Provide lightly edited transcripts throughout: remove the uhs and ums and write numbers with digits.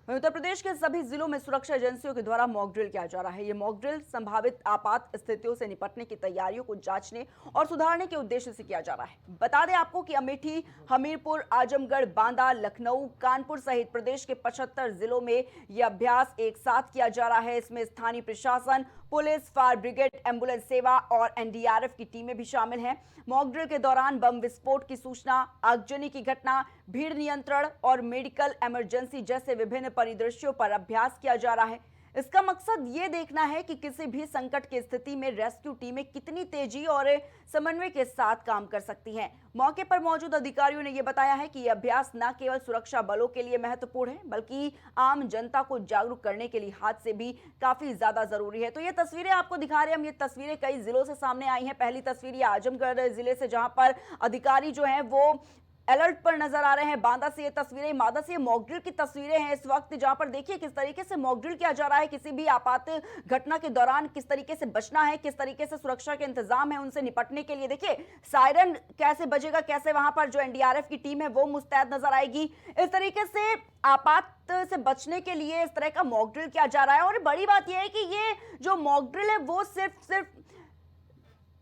उत्तर प्रदेश के सभी जिलों में सुरक्षा एजेंसियों के द्वारा मॉक ड्रिल किया जा रहा है। ये मॉक ड्रिल संभावित आपात स्थितियों से निपटने की तैयारियों को जांचने और सुधारने के उद्देश्य से किया जा रहा है। बता दें आपको कि अमेठी, हमीरपुर, आजमगढ़, बांदा, लखनऊ, कानपुर सहित प्रदेश के 75 जिलों में यह अभ्यास एक साथ किया जा रहा है। इसमें स्थानीय प्रशासन, पुलिस, फायर ब्रिगेड, एम्बुलेंस सेवा और एनडीआरएफ की टीमें भी शामिल हैं। मॉक ड्रिल के दौरान बम विस्फोट की सूचना, आगजनी की घटना, भीड़ नियंत्रण और मेडिकल इमरजेंसी जैसे विभिन्न परिदृश्यों पर अभ्यास किया जा रहा है। इसका मकसद ये देखना है कि किसी भी संकट की स्थिति में रेस्क्यू टीमें कितनी तेजी और समन्वय के साथ काम कर सकती हैं। मौके पर मौजूद अधिकारियों ने यह बताया है कि यह अभ्यास न केवल सुरक्षा बलों के लिए महत्वपूर्ण है, बल्कि आम जनता को जागरूक करने के लिहाज से भी काफी ज्यादा जरूरी है। तो ये तस्वीरें आपको दिखा रहे हैं हम। ये तस्वीरें कई जिलों से सामने आई हैं। पहली तस्वीर ये आजमगढ़ जिले से, जहां पर अधिकारी जो हैं वो अलर्ट पर नजर आ रहे हैं। बांदा से ये तस्वीरें, मादा से ये मॉक ड्रिल की तस्वीरें हैं इस वक्त, जहां पर देखिए किस तरीके से मॉक ड्रिल किया जा रहा है। किसी भी आपात घटना के दौरान किस तरीके से बचना है, किस तरीके से सुरक्षा के इंतजाम है उनसे निपटने के लिए। देखिए सायरन कैसे बजेगा, कैसे वहां पर जो एनडीआरएफ की टीम है वो मुस्तैद नजर आएगी। इस तरीके से आपात से बचने के लिए इस तरह का मॉक ड्रिल किया जा रहा है। और बड़ी बात यह है कि ये जो मॉक ड्रिल है वो सिर्फ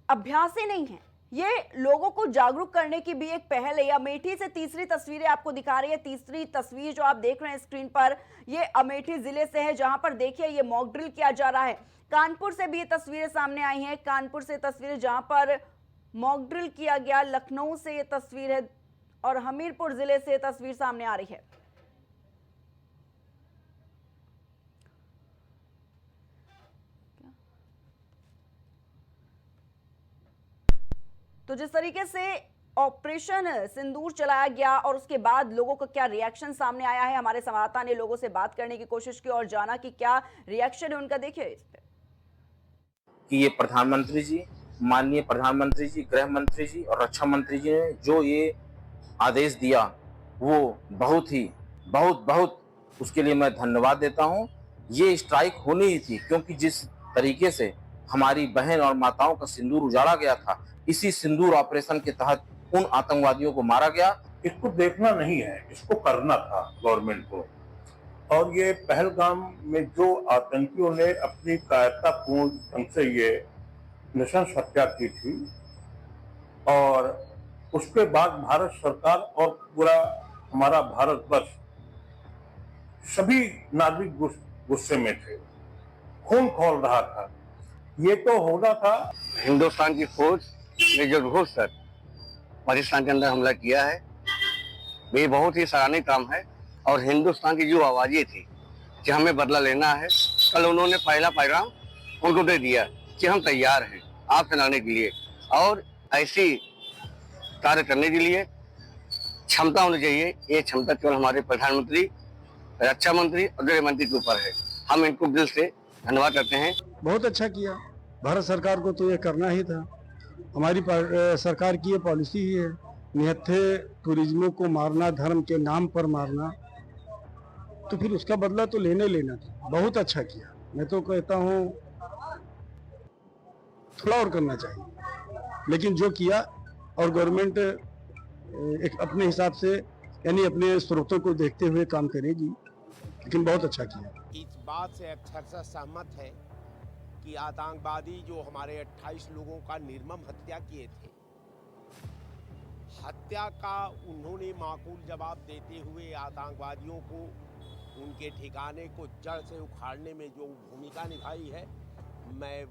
अभ्यास ही नहीं है, ये लोगों को जागरूक करने की भी एक पहल है। अमेठी से तीसरी तस्वीरें आपको दिखा रही है। तीसरी तस्वीर जो आप देख रहे हैं स्क्रीन पर, ये अमेठी जिले से है, जहां पर देखिए ये मॉक ड्रिल किया जा रहा है। कानपुर से भी ये तस्वीरें सामने आई हैं। कानपुर से तस्वीरें जहां पर मॉक ड्रिल किया गया। लखनऊ से ये तस्वीर है और हमीरपुर जिले से ये तस्वीर सामने आ रही है। तो जिस तरीके से ऑपरेशन सिंदूर चलाया गया और उसके बाद लोगों का क्या रिएक्शन सामने आया है, हमारे संवाददाता ने लोगों से बात करने की कोशिश की और जाना कि क्या रिएक्शन है उनका। देखिए इस पे कि ये प्रधानमंत्री जी, माननीय प्रधानमंत्री जी, गृह मंत्री जी और रक्षा मंत्री जी ने जो ये आदेश दिया वो बहुत उसके लिए मैं धन्यवाद देता हूँ। ये स्ट्राइक होनी ही थी, क्योंकि जिस तरीके से हमारी बहन और माताओं का सिंदूर उजाड़ा गया था, इसी सिंदूर ऑपरेशन के तहत उन आतंकवादियों को मारा गया। इसको देखना नहीं है, इसको करना था गवर्नमेंट को। और ये पहलगाम में जो आतंकियों ने अपनी कायरतापूर्ण ढंग से ये नृशंस हत्या की थी, और उसके बाद भारत सरकार और पूरा हमारा भारतवर्ष, सभी नागरिक गुस्से में थे, खून खौल रहा था। ये तो होना था। हिंदुस्तान की फौज ने जो घुस कर पाकिस्तान के अंदर हमला किया है, ये बहुत ही सराहनीय काम है। और हिंदुस्तान की जो आवाजें थी कि हमें बदला लेना है, कल उन्होंने पहला पैगाम उनको दे दिया कि हम तैयार हैं आपसे लड़ने के लिए। और ऐसी कार्य करने के लिए क्षमता होनी चाहिए। ये क्षमता केवल हमारे प्रधानमंत्री, रक्षा मंत्री और गृह मंत्री के ऊपर है। हम इनको दिल से धन्यवाद करते हैं। बहुत अच्छा किया। भारत सरकार को तो ये करना ही था। हमारी सरकार की ये पॉलिसी ही है, निहत्थे टूरिज्मों को मारना, धर्म के नाम पर मारना, तो फिर उसका बदला तो लेना था। बहुत अच्छा किया। मैं तो कहता हूँ थोड़ा और करना चाहिए, लेकिन जो किया, और गवर्नमेंट एक अपने हिसाब से यानी अपने स्रोतों को देखते हुए काम करेगी, लेकिन बहुत अच्छा किया। इस बात से अक्षरशः सहमत है कि आतंकवादी जो हमारे 28 लोगों का निर्मम हत्या किए थे, हत्या का उन्होंने माकूल जवाब देते हुए आतंकवादियों को उनके ठिकाने को जड़ से उखाड़ने में जो भूमिका निभाई है, मैं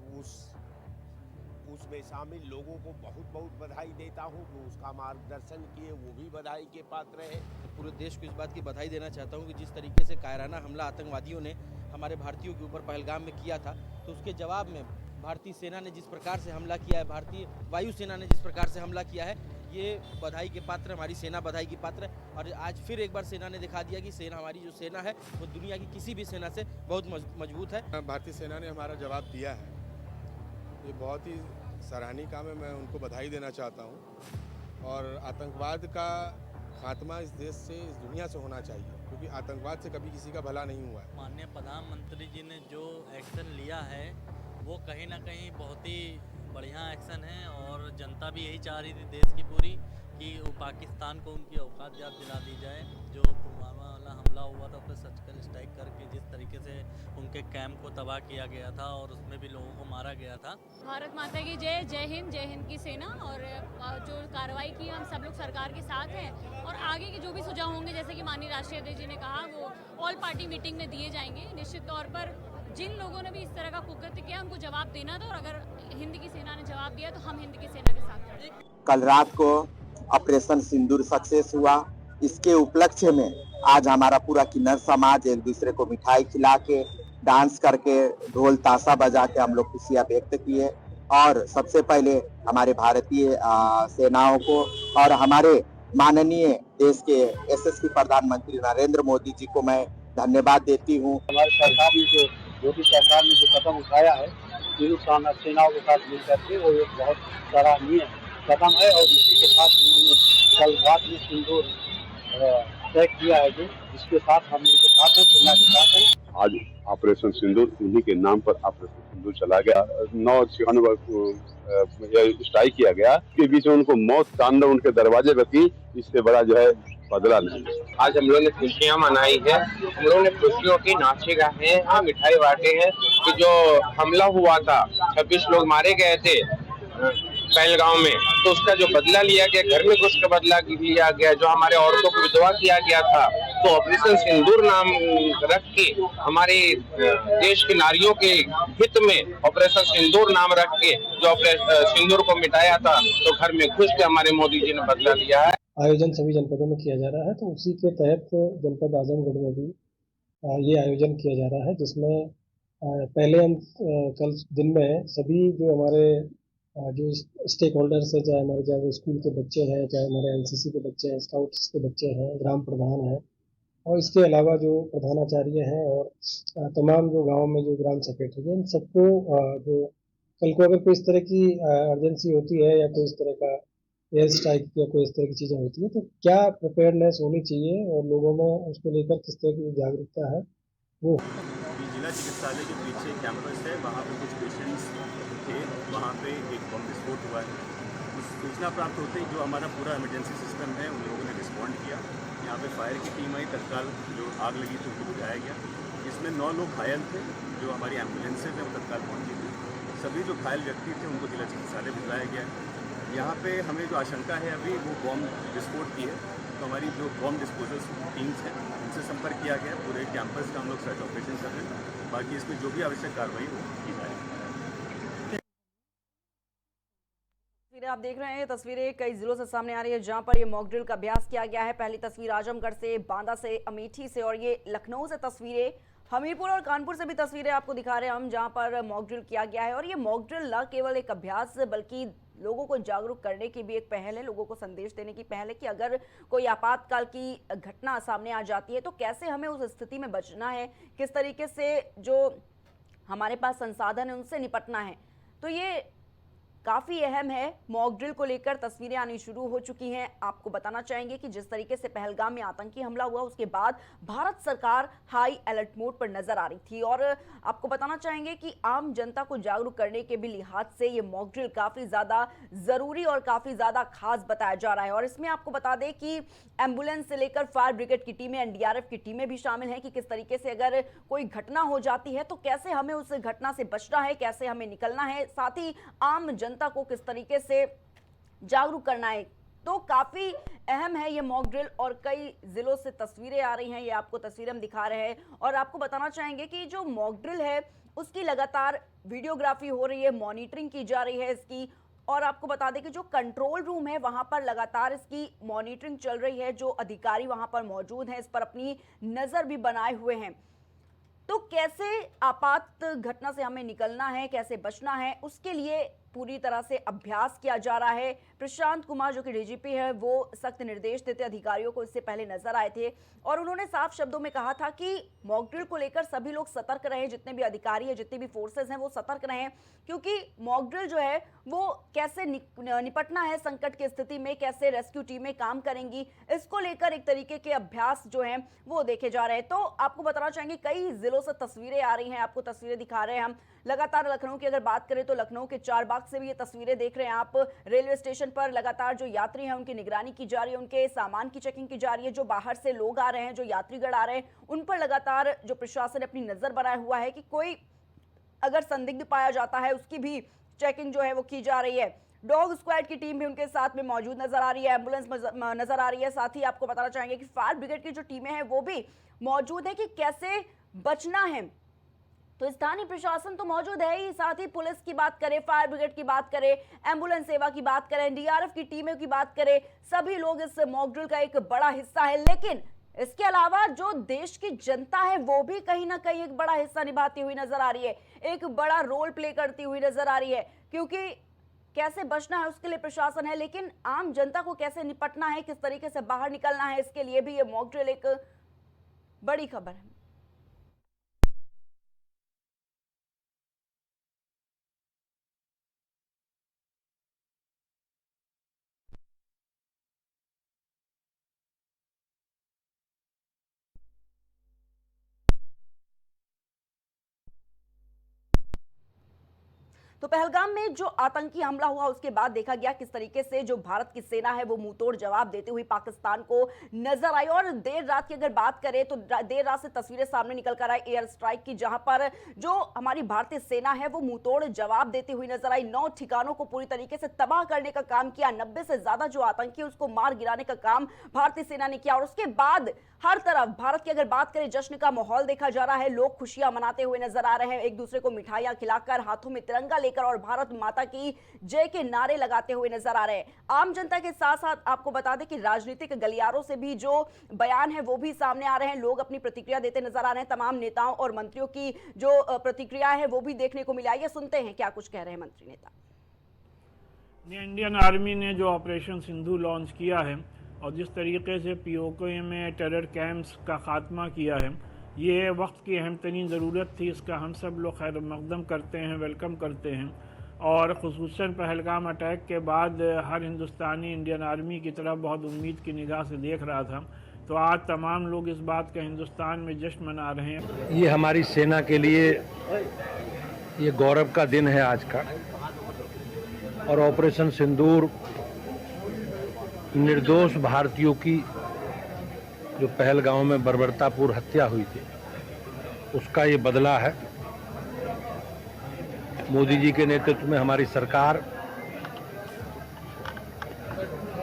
उसमें शामिल लोगों को बहुत बधाई देता हूं। जो उसका मार्गदर्शन किए वो भी बधाई के पात्र है। पूरे देश को इस बात की बधाई देना चाहता हूं कि जिस तरीके से कायराना हमला आतंकवादियों ने हमारे भारतीयों के ऊपर पहलगाम में किया था, तो उसके जवाब में भारतीय सेना ने जिस प्रकार से हमला किया है, भारतीय वायुसेना ने जिस प्रकार से हमला किया है, ये बधाई के पात्र, हमारी सेना बधाई की पात्र है। और आज फिर एक बार सेना ने दिखा दिया कि सेना, हमारी जो सेना है वो दुनिया की किसी भी सेना से बहुत मजबूत है। भारतीय सेना ने हमारा जवाब दिया है, ये बहुत ही सराहनीय काम है। मैं उनको बधाई देना चाहता हूँ। और आतंकवाद का खात्मा इस देश से, इस दुनिया से होना चाहिए, क्योंकि आतंकवाद से कभी किसी का भला नहीं हुआ है। माननीय प्रधानमंत्री जी ने जो एक्शन लिया है वो कहीं ना कहीं बहुत ही बढ़िया एक्शन है, और जनता भी यही चाह रही थी देश की पूरी कि पाकिस्तान को उनकी औकात याद दिला दी जाए। जो पुलवामा वाला हमला हुआ था, उस पर सर्जिकल स्ट्राइक उनके कैंप को तबाह किया गया था और उसमें भी लोगों को मारा गया था। भारत माता की जय, जय हिंद की सेना। और जो कार्रवाई की हम सब लोग सरकार के साथ हैं और आगे के जो भी सुझाव होंगे जैसे कि माननीय राष्ट्रीय अध्यक्ष जी ने कहा वो ऑल पार्टी मीटिंग में दिए जाएंगे। निश्चित तौर पर जिन लोगों ने भी इस तरह का कुकृत्य किया उनको जवाब देना था और अगर हिंद की सेना ने जवाब दिया तो हम हिंद की सेना के साथ खड़े हैं। कल रात को ऑपरेशन सिंदूर सक्सेस हुआ। इसके उपलक्ष्य में आज हमारा पूरा किन्नर समाज एक दूसरे को मिठाई खिला के, डांस करके, ढोल ताशा बजा के हम लोग खुशियां व्यक्त किए। और सबसे पहले हमारे भारतीय सेनाओं को और हमारे माननीय देश के यशस्वी प्रधानमंत्री नरेंद्र मोदी जी को मैं धन्यवाद देती हूँ। हमारी सरकार ने जो मोदी सरकार ने जो कदम उठाया है हिंदुस्तान सेनाओं के साथ मिलकर के वो एक बहुत सराहनीय कदम है और इसी के साथ उन्होंने कल रात में सिंदूर तय किया है जिसके साथ हम इनके साथ हैं, सेना के साथ हैं। आज ऑपरेशन सिंदूर उन्हीं के नाम पर ऑपरेशन सिंदूर चला गया। 9 सितंबर को स्ट्राइक किया गया के बीच में उनको मौत तांडव उनके दरवाजे पर की। इससे बड़ा जो है बदला नहीं। आज हम लोगों ने खुशियाँ मनाई है, हम लोगों ने खुशियों की नाचे गाए हैं, मिठाई बांटे हैं कि जो हमला हुआ था 26 लोग मारे गए थे पहलगांव में, तो उसका जो बदला लिया गया, घर में घुस का बदला लिया गया, जो हमारे औरतों को विधवा किया गया था, तो ऑपरेशन सिंदूर नाम रख के हमारे देश की नारियों के हित में ऑपरेशन सिंदूर नाम रख के जो ऑपरेशन सिंदूर को मिटाया था, तो घर में घुस के हमारे मोदी जी ने बदला लिया है। आयोजन सभी जनपदों में किया जा रहा है, तो उसी के तहत जनपद आजमगढ़ में भी ये आयोजन किया जा रहा है, जिसमें पहले हम कल दिन में सभी जो हमारे जो स्टेक होल्डर्स है, चाहे हमारे चाहे स्कूल के बच्चे हैं, चाहे हमारे एनसीसी के बच्चे हैं, स्काउट्स के बच्चे हैं, ग्राम प्रधान हैं और इसके अलावा जो प्रधानाचार्य हैं और तमाम जो गाँव में जो ग्राम सेक्रेटरी हैं, इन सबको जो कल को अगर कोई इस तरह की अर्जेंसी होती है या कोई इस तरह का एयर स्ट्राइक या कोई इस तरह की चीज़ें होती है तो क्या प्रिपेयर्डनेस होनी चाहिए और लोगों में उसको लेकर किस तरह की जागरूकता है वो। जिला चिकित्सालय के पीछे कैंपस है, वहाँ पे कुछ पेशेंट्स थे, वहाँ पे एक बम विस्फोट हुआ है। उस सूचना प्राप्त होते ही जो हमारा पूरा इमरजेंसी सिस्टम है उन लोगों ने रिस्पॉन्ड किया। यहाँ पे फायर की टीम आई, तत्काल जो आग लगी थी उनको बुझाया गया। इसमें 9 लोग घायल थे, जो हमारी एम्बुलेंसेज हैं वो तत्काल पहुँची थी। सभी जो घायल व्यक्ति थे उनको जिला चिकित्सालय भिजवाया गया है। यहाँ पे हमें जो आशंका है अभी वो बॉम्ब विस्फोट की है, तो हमारी जो बॉम्ब डिस्पोजल टीम्स हैं उनसे संपर्क किया गया। पूरे कैंपस का हम लोग सर्च ऑपरेशन कर रहे हैं, बाकी इसमें जो भी आवश्यक कार्रवाई हो की जाएगी। आप देख रहे हैं तस्वीरें कई जिलों से सामने आ रही है जहां पर ये मॉक ड्रिल का अभ्यास किया गया है। पहली तस्वीर आजमगढ़ से, बांदा से, अमेठी से और ये लखनऊ से तस्वीरें, हमीरपुर और कानपुर से भी तस्वीरें आपको दिखा रहे हैं हम, जहां पर मॉक ड्रिल किया गया है। और ये मॉक ड्रिल न केवल एक अभ्यास बल्कि लोगों को जागरूक करने की भी एक पहल है, लोगों को संदेश देने की पहल है कि अगर कोई आपातकाल की घटना सामने आ जाती है तो कैसे हमें उस स्थिति में बचना है, किस तरीके से जो हमारे पास संसाधन है उनसे निपटना है। तो ये काफ़ी अहम है। मॉक ड्रिल को लेकर तस्वीरें आनी शुरू हो चुकी हैं। आपको बताना चाहेंगे कि जिस तरीके से पहलगाम में आतंकी हमला हुआ उसके बाद भारत सरकार हाई अलर्ट मोड पर नजर आ रही थी और आपको बताना चाहेंगे कि आम जनता को जागरूक करने के भी लिहाज से ये मॉक ड्रिल काफ़ी ज़्यादा ज़रूरी और काफ़ी ज़्यादा खास बताया जा रहा है। और इसमें आपको बता दें कि एम्बुलेंस से लेकर फायर ब्रिगेड की टीमें, एनडीआरएफ की टीमें भी शामिल हैं कि किस तरीके से अगर कोई घटना हो जाती है तो कैसे हमें उस घटना से बचना है, कैसे हमें निकलना है, साथ ही आम जनता को किस तरीके से जागरूक करना है। तो काफी अहम है ये मॉक ड्रिल और कई जिलों से तस्वीरें आ रही हैं, ये आपको तस्वीरें हम दिखा रहे हैं। और आपको बताना चाहेंगे कि जो मॉक ड्रिल है उसकी लगातार वीडियोग्राफी हो रही है, मॉनिटरिंग की जा रही है इसकी। और आपको बता दें कि जो कंट्रोल रूम है वहां पर लगातार इसकी मॉनिटरिंग चल रही है, जो अधिकारी वहां पर मौजूद हैं इस पर अपनी नजर भी बनाए हुए हैं। तो कैसे आपात घटना से हमें निकलना है, कैसे बचना है, उसके लिए पूरी तरह से अभ्यास किया जा रहा है। प्रशांत कुमार जो कि डीजीपी है वो सख्त निर्देश देते अधिकारियों को, इससे पहले नजर आए थे और उन्होंने साफ शब्दों में कहा था कि मॉक ड्रिल को लेकर सभी लोग सतर्क रहें, जितने भी अधिकारी हैं, जितने भी फोर्सेस हैं वो सतर्क रहें, क्योंकि मॉक ड्रिल जो है वो कैसे निपटना है संकट की स्थिति में, कैसे रेस्क्यू टीमें काम करेंगी, इसको लेकर एक तरीके के अभ्यास जो हैं वो देखे जा रहे हैं। तो आपको बताना चाहेंगे कई जिलों से तस्वीरें आ रही हैं, आपको तस्वीरें दिखा रहे हैं हम। लगातार लखनऊ की अगर बात करें तो लखनऊ के चारबाग विभाग से भी ये तस्वीरें देख रहे हैं आप। रेलवे स्टेशन पर लगातार जो यात्री हैं उनकी निगरानी की जा रही है, उनके सामान की चेकिंग की जा रही है। जो बाहर से लोग आ रहे हैं, जो यात्रीगण आ रहे हैं, उन पर लगातार जो प्रशासन अपनी नजर बनाया हुआ है कि कोई अगर संदिग्ध पाया जाता है उसकी भी चेकिंग जो है वो की जा रही है। डॉग स्क्वाड की टीम भी उनके साथ में मौजूद नजर आ रही है, एम्बुलेंस नजर आ रही है। साथ ही आपको बताना चाहेंगे कि फायर ब्रिगेड की जो टीमें हैं वो भी मौजूद है कि कैसे बचना है। तो स्थानीय प्रशासन तो मौजूद है ही, साथ ही पुलिस की बात करें, फायर ब्रिगेड की बात करें, एम्बुलेंस सेवा की बात करें, डीआरएफ की टीमों की बात करें, सभी लोग इस मॉक ड्रिल का एक बड़ा हिस्सा है। लेकिन इसके अलावा जो देश की जनता है वो भी कहीं ना कहीं एक बड़ा हिस्सा निभाती हुई नजर आ रही है, एक बड़ा रोल प्ले करती हुई नजर आ रही है। क्योंकि कैसे बचना है उसके लिए प्रशासन है, लेकिन आम जनता को कैसे निपटना है, किस तरीके से बाहर निकलना है, इसके लिए भी ये मॉक ड्रिल एक बड़ी खबर है। तो पहलगाम में जो आतंकी हमला हुआ उसके बाद देखा गया किस तरीके से जो भारत की सेना है वो मुंहतोड़ जवाब देते हुए पाकिस्तान को नजर आई। और देर रात की अगर बात करें तो देर रात से तस्वीरें सामने निकल कर आई एयर स्ट्राइक की, जहां पर जो हमारी भारतीय सेना है वो मुंहतोड़ जवाब देती हुई नजर आई। 9 ठिकानों को पूरी तरीके से तबाह करने का काम किया, 90 से ज्यादा जो आतंकी उसको मार गिराने का काम भारतीय सेना ने किया। और उसके बाद हर तरफ भारत की अगर बात करें जश्न का माहौल देखा जा रहा है, लोग खुशियां मनाते हुए नजर आ रहे हैं, एक दूसरे को मिठाइयां खिलाकर, हाथों में तिरंगा लेकर और भारत माता की जय के नारे लगाते हुए नजर आ रहे हैं। आम जनता के साथ साथ आपको बता दें कि राजनीतिक गलियारों से भी जो बयान है वो भी सामने आ रहे हैं, लोग अपनी प्रतिक्रिया देते नजर आ रहे हैं। तमाम नेताओं और मंत्रियों की जो प्रतिक्रिया है वो भी देखने को मिला। ये सुनते हैं क्या कुछ कह रहे हैं मंत्री नेता। इंडियन आर्मी ने जो ऑपरेशन सिंधु लॉन्च किया है और जिस तरीके से पीओके में टेरर कैंप्स का खात्मा किया है, ये वक्त की अहम तरीन ज़रूरत थी। इसका हम सब लोग खैर मकदम करते हैं, वेलकम करते हैं। और ख़ुसूसन पहलगाम अटैक के बाद हर हिंदुस्तानी इंडियन आर्मी की तरफ बहुत उम्मीद की निगाह से देख रहा था। तो आज तमाम लोग इस बात का हिंदुस्तान में जश्न मना रहे हैं। ये हमारी सेना के लिए ये गौरव का दिन है आज का। और ऑपरेशन सिंदूर निर्दोष भारतीयों की जो पहलगाम में बर्बरतापूर्ण हत्या हुई थी उसका ये बदला है। मोदी जी के नेतृत्व में हमारी सरकार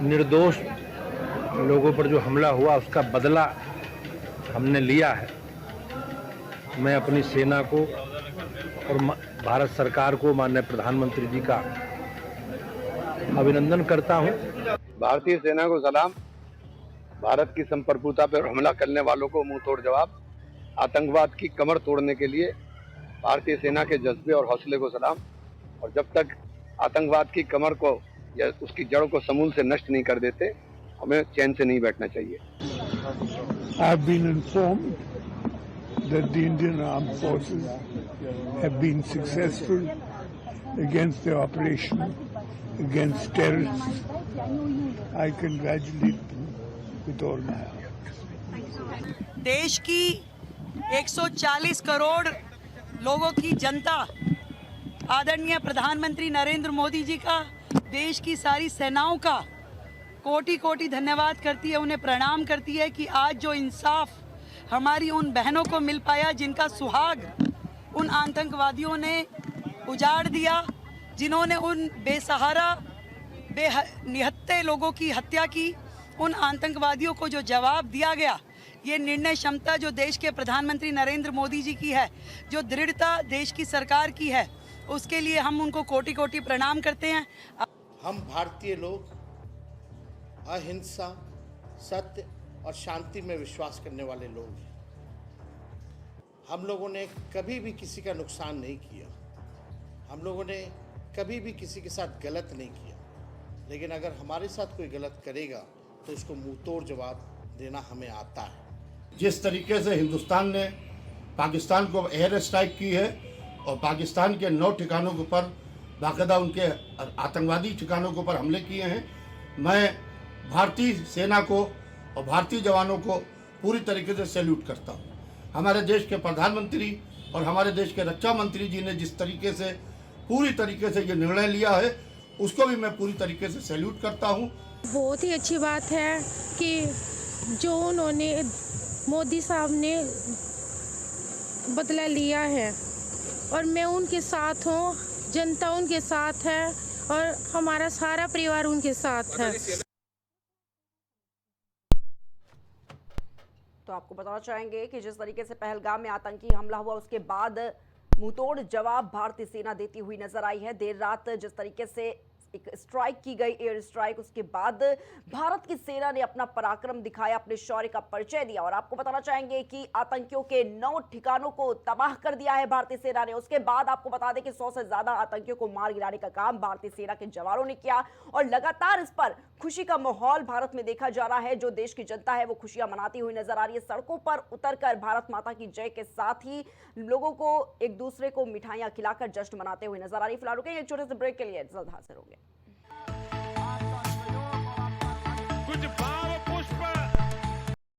निर्दोष लोगों पर जो हमला हुआ उसका बदला हमने लिया है। मैं अपनी सेना को और भारत सरकार को, माननीय प्रधानमंत्री जी का अभिनंदन करता हूं। भारतीय सेना को सलाम। भारत की संप्रभुता पर हमला करने वालों को मुंह तोड़ जवाब। आतंकवाद की कमर तोड़ने के लिए भारतीय सेना के जज्बे और हौसले को सलाम। और जब तक आतंकवाद की कमर को या उसकी जड़ों को समूल से नष्ट नहीं कर देते, हमें चैन से नहीं बैठना चाहिए। I have been informed that the Indian Armed Forces have been successful against the operation against terrorists. I congratulate them with all my heart. देश की 140 करोड़ लोगों की जनता आदरणीय प्रधानमंत्री नरेंद्र मोदी जी का, देश की सारी सेनाओं का कोटि कोटि धन्यवाद करती है, उन्हें प्रणाम करती है कि आज जो इंसाफ हमारी उन बहनों को मिल पाया जिनका सुहाग उन आतंकवादियों ने उजाड़ दिया, जिन्होंने उन बेसहारा निहत्थे लोगों की हत्या की। उन आतंकवादियों को जो जवाब दिया गया, ये निर्णय क्षमता जो देश के प्रधानमंत्री नरेंद्र मोदी जी की है, जो दृढ़ता देश की सरकार की है, उसके लिए हम उनको कोटि कोटि प्रणाम करते हैं। हम भारतीय लोग अहिंसा, सत्य और शांति में विश्वास करने वाले लोग हैं। हम लोगों ने कभी भी किसी का नुकसान नहीं किया, हम लोगों ने कभी भी किसी के साथ गलत नहीं किया। लेकिन अगर हमारे साथ कोई गलत करेगा तो उसको मुंह तोड़ जवाब देना हमें आता है। जिस तरीके से हिंदुस्तान ने पाकिस्तान को एयर स्ट्राइक की है और पाकिस्तान के 9 ठिकानों के ऊपर बाकायदा उनके आतंकवादी ठिकानों के ऊपर हमले किए हैं, मैं भारतीय सेना को और भारतीय जवानों को पूरी तरीके से सैल्यूट करता हूँ। हमारे देश के प्रधानमंत्री और हमारे देश के रक्षा मंत्री जी ने जिस तरीके से पूरी तरीके से ये निर्णय लिया है, उसको भी मैं पूरी तरीके से सैल्यूट करता हूँ। बहुत ही अच्छी बात है कि जो उन्होंने मोदी साहब ने बदला लिया है और मैं उनके साथ हूँ, जनता उनके साथ है और हमारा सारा परिवार उनके साथ है। तो आपको बताना चाहेंगे कि जिस तरीके से पहलगाम में आतंकी हमला हुआ उसके बाद मुंहतोड़ जवाब भारतीय सेना देती हुई नजर आई है। देर रात जिस तरीके से एक स्ट्राइक की गई, एयर स्ट्राइक, उसके बाद भारत की सेना ने अपना पराक्रम दिखाया, अपने शौर्य का परिचय दिया। और आपको बताना चाहेंगे कि आतंकियों के 9 ठिकानों को तबाह कर दिया है भारतीय सेना ने। उसके बाद आपको बता दें कि 100 से ज्यादा आतंकियों को मार गिराने का काम भारतीय सेना के जवानों ने किया और लगातार इस पर खुशी का माहौल भारत में देखा जा रहा है। जो देश की जनता है वो खुशियां मनाती हुई नजर आ रही है। सड़कों पर उतरकर भारत माता की जय के साथ ही लोगों को एक दूसरे को मिठाइयां खिलाकर जश्न मनाते हुए नजर आ रही है। फिलहाल रुकेंगे एक छोटे से ब्रेक के लिए, जल्द हाजिर होंगे। कुछ बात